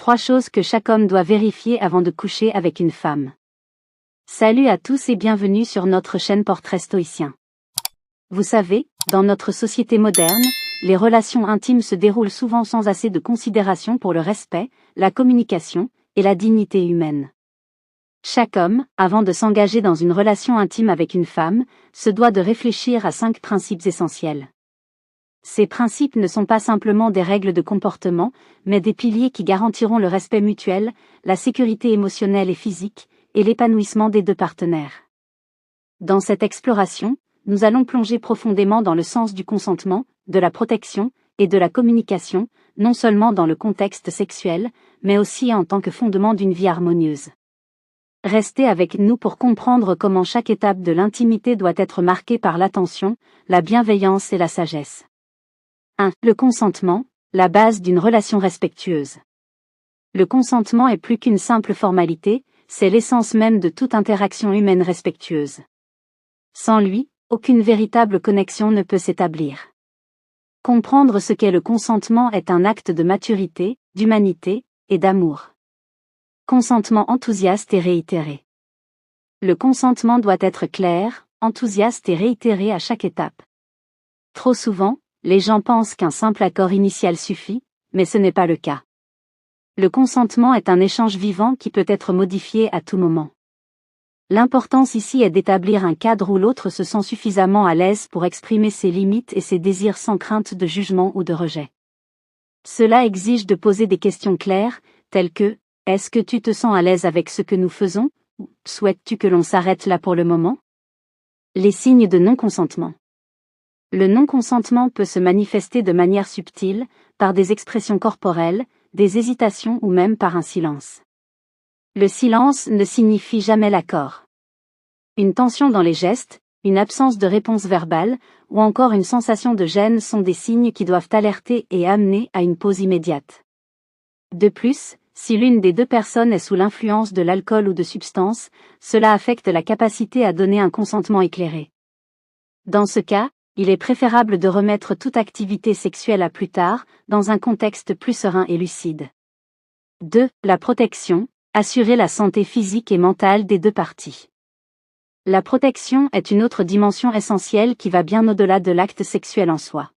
3 choses que chaque homme doit vérifier avant de coucher avec une femme. Salut à tous et bienvenue sur notre chaîne Portrait Stoïcien. Vous savez, dans notre société moderne, les relations intimes se déroulent souvent sans assez de considération pour le respect, la communication et la dignité humaine. Chaque homme, avant de s'engager dans une relation intime avec une femme, se doit de réfléchir à 5 principes essentiels. Ces principes ne sont pas simplement des règles de comportement, mais des piliers qui garantiront le respect mutuel, la sécurité émotionnelle et physique, et l'épanouissement des 2 partenaires. Dans cette exploration, nous allons plonger profondément dans le sens du consentement, de la protection, et de la communication, non seulement dans le contexte sexuel, mais aussi en tant que fondement d'une vie harmonieuse. Restez avec nous pour comprendre comment chaque étape de l'intimité doit être marquée par l'attention, la bienveillance et la sagesse. 1. Le consentement, la base d'une relation respectueuse. Le consentement est plus qu'une simple formalité, c'est l'essence même de toute interaction humaine respectueuse. Sans lui, aucune véritable connexion ne peut s'établir. Comprendre ce qu'est le consentement est un acte de maturité, d'humanité, et d'amour. Consentement enthousiaste et réitéré. Le consentement doit être clair, enthousiaste et réitéré à chaque étape. Trop souvent, les gens pensent qu'un simple accord initial suffit, mais ce n'est pas le cas. Le consentement est un échange vivant qui peut être modifié à tout moment. L'importance ici est d'établir un cadre où l'autre se sent suffisamment à l'aise pour exprimer ses limites et ses désirs sans crainte de jugement ou de rejet. Cela exige de poser des questions claires, telles que « Est-ce que tu te sens à l'aise avec ce que nous faisons ?» ou « Souhaites-tu que l'on s'arrête là pour le moment ?» Les signes de non-consentement. Le non-consentement peut se manifester de manière subtile, par des expressions corporelles, des hésitations ou même par un silence. Le silence ne signifie jamais l'accord. Une tension dans les gestes, une absence de réponse verbale, ou encore une sensation de gêne sont des signes qui doivent alerter et amener à une pause immédiate. De plus, si l'une des 2 personnes est sous l'influence de l'alcool ou de substances, cela affecte la capacité à donner un consentement éclairé. Dans ce cas, il est préférable de remettre toute activité sexuelle à plus tard, dans un contexte plus serein et lucide. 2. La protection, assurer la santé physique et mentale des 2 parties. La protection est une autre dimension essentielle qui va bien au-delà de l'acte sexuel en soi.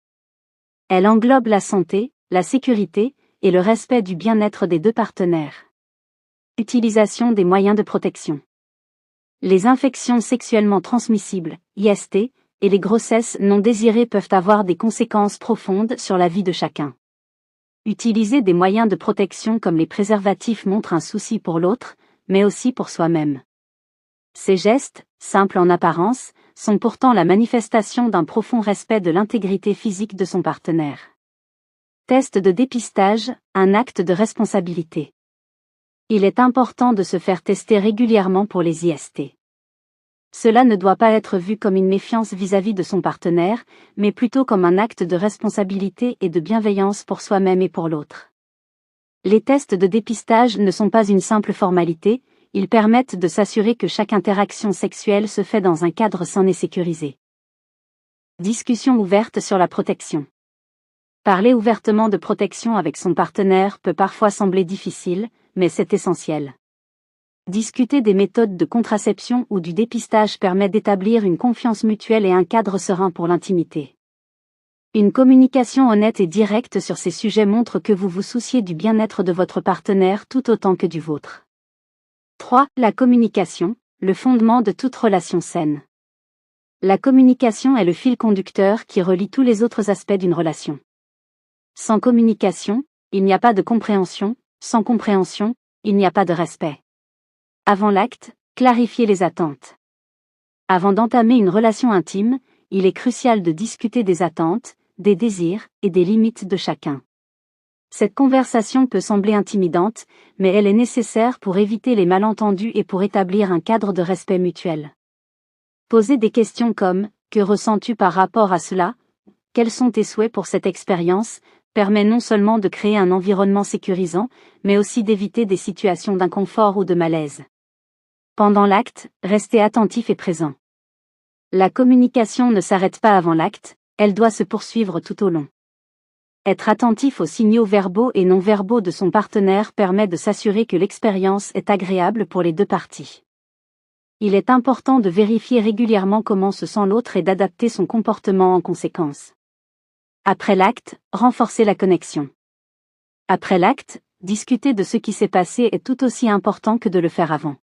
Elle englobe la santé, la sécurité, et le respect du bien-être des 2 partenaires. Utilisation des moyens de protection. Les infections sexuellement transmissibles, IST, et les grossesses non désirées peuvent avoir des conséquences profondes sur la vie de chacun. Utiliser des moyens de protection comme les préservatifs montre un souci pour l'autre, mais aussi pour soi-même. Ces gestes, simples en apparence, sont pourtant la manifestation d'un profond respect de l'intégrité physique de son partenaire. Test de dépistage, un acte de responsabilité. Il est important de se faire tester régulièrement pour les IST. Cela ne doit pas être vu comme une méfiance vis-à-vis de son partenaire, mais plutôt comme un acte de responsabilité et de bienveillance pour soi-même et pour l'autre. Les tests de dépistage ne sont pas une simple formalité, ils permettent de s'assurer que chaque interaction sexuelle se fait dans un cadre sain et sécurisé. Discussion ouverte sur la protection. Parler ouvertement de protection avec son partenaire peut parfois sembler difficile, mais c'est essentiel. Discuter des méthodes de contraception ou du dépistage permet d'établir une confiance mutuelle et un cadre serein pour l'intimité. Une communication honnête et directe sur ces sujets montre que vous vous souciez du bien-être de votre partenaire tout autant que du vôtre. 3. La communication, le fondement de toute relation saine. La communication est le fil conducteur qui relie tous les autres aspects d'une relation. Sans communication, il n'y a pas de compréhension, sans compréhension, il n'y a pas de respect. Avant l'acte, clarifiez les attentes. Avant d'entamer une relation intime, il est crucial de discuter des attentes, des désirs et des limites de chacun. Cette conversation peut sembler intimidante, mais elle est nécessaire pour éviter les malentendus et pour établir un cadre de respect mutuel. Posez des questions comme « Que ressens-tu par rapport à cela ?» Quels sont tes souhaits pour cette expérience permet non seulement de créer un environnement sécurisant, mais aussi d'éviter des situations d'inconfort ou de malaise. Pendant l'acte, restez attentif et présent. La communication ne s'arrête pas avant l'acte, elle doit se poursuivre tout au long. Être attentif aux signaux verbaux et non verbaux de son partenaire permet de s'assurer que l'expérience est agréable pour les deux parties. Il est important de vérifier régulièrement comment se sent l'autre et d'adapter son comportement en conséquence. Après l'acte, renforcer la connexion. Après l'acte, discuter de ce qui s'est passé est tout aussi important que de le faire avant.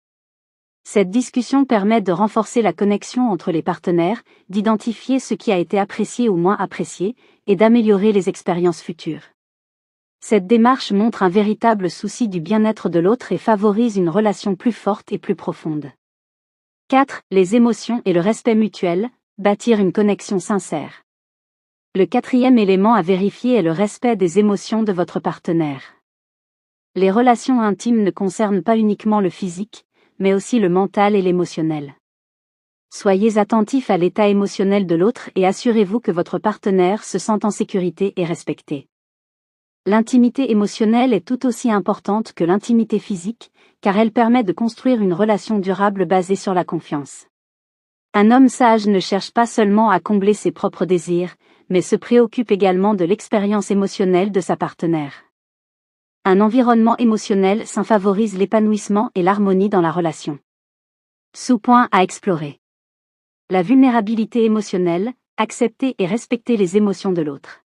Cette discussion permet de renforcer la connexion entre les partenaires, d'identifier ce qui a été apprécié ou moins apprécié, et d'améliorer les expériences futures. Cette démarche montre un véritable souci du bien-être de l'autre et favorise une relation plus forte et plus profonde. 4. Les émotions et le respect mutuel, bâtir une connexion sincère. Le quatrième élément à vérifier est le respect des émotions de votre partenaire. Les relations intimes ne concernent pas uniquement le physique, mais aussi le mental et l'émotionnel. Soyez attentif à l'état émotionnel de l'autre et assurez-vous que votre partenaire se sente en sécurité et respecté. L'intimité émotionnelle est tout aussi importante que l'intimité physique, car elle permet de construire une relation durable basée sur la confiance. Un homme sage ne cherche pas seulement à combler ses propres désirs, mais se préoccupe également de l'expérience émotionnelle de sa partenaire. Un environnement émotionnel sain favorise l'épanouissement et l'harmonie dans la relation. Sous-point à explorer. La vulnérabilité émotionnelle, accepter et respecter les émotions de l'autre.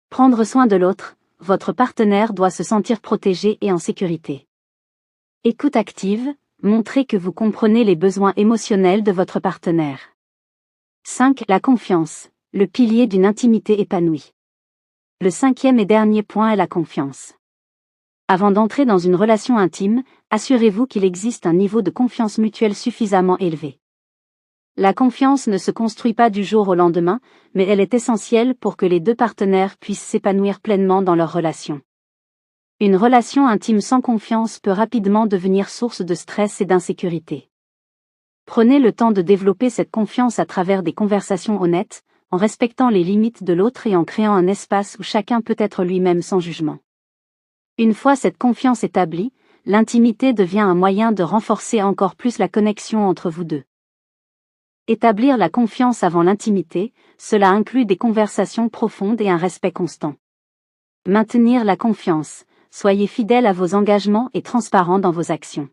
Prendre soin de l'autre, votre partenaire doit se sentir protégé et en sécurité. Écoute active, montrez que vous comprenez les besoins émotionnels de votre partenaire. 5. La confiance, le pilier d'une intimité épanouie. Le cinquième et dernier point est la confiance. Avant d'entrer dans une relation intime, assurez-vous qu'il existe un niveau de confiance mutuelle suffisamment élevé. La confiance ne se construit pas du jour au lendemain, mais elle est essentielle pour que les deux partenaires puissent s'épanouir pleinement dans leur relation. Une relation intime sans confiance peut rapidement devenir source de stress et d'insécurité. Prenez le temps de développer cette confiance à travers des conversations honnêtes, en respectant les limites de l'autre et en créant un espace où chacun peut être lui-même sans jugement. Une fois cette confiance établie, l'intimité devient un moyen de renforcer encore plus la connexion entre vous deux. Établir la confiance avant l'intimité, cela inclut des conversations profondes et un respect constant. Maintenir la confiance, soyez fidèle à vos engagements et transparent dans vos actions.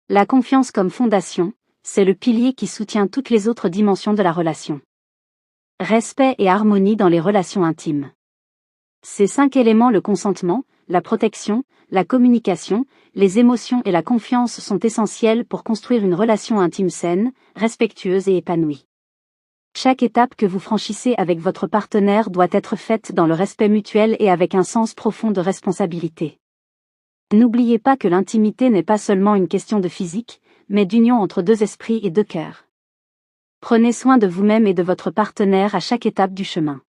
La confiance comme fondation, c'est le pilier qui soutient toutes les autres dimensions de la relation. Respect et harmonie dans les relations intimes. Ces 5 éléments, le consentement, la protection, la communication, les émotions et la confiance sont essentiels pour construire une relation intime saine, respectueuse et épanouie. Chaque étape que vous franchissez avec votre partenaire doit être faite dans le respect mutuel et avec un sens profond de responsabilité. N'oubliez pas que l'intimité n'est pas seulement une question de physique, mais d'union entre deux esprits et deux cœurs. Prenez soin de vous-même et de votre partenaire à chaque étape du chemin.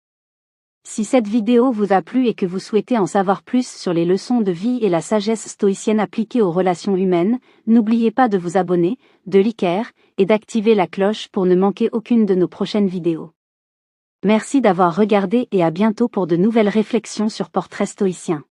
Si cette vidéo vous a plu et que vous souhaitez en savoir plus sur les leçons de vie et la sagesse stoïcienne appliquée aux relations humaines, n'oubliez pas de vous abonner, de liker, et d'activer la cloche pour ne manquer aucune de nos prochaines vidéos. Merci d'avoir regardé et à bientôt pour de nouvelles réflexions sur Portrait stoïcien.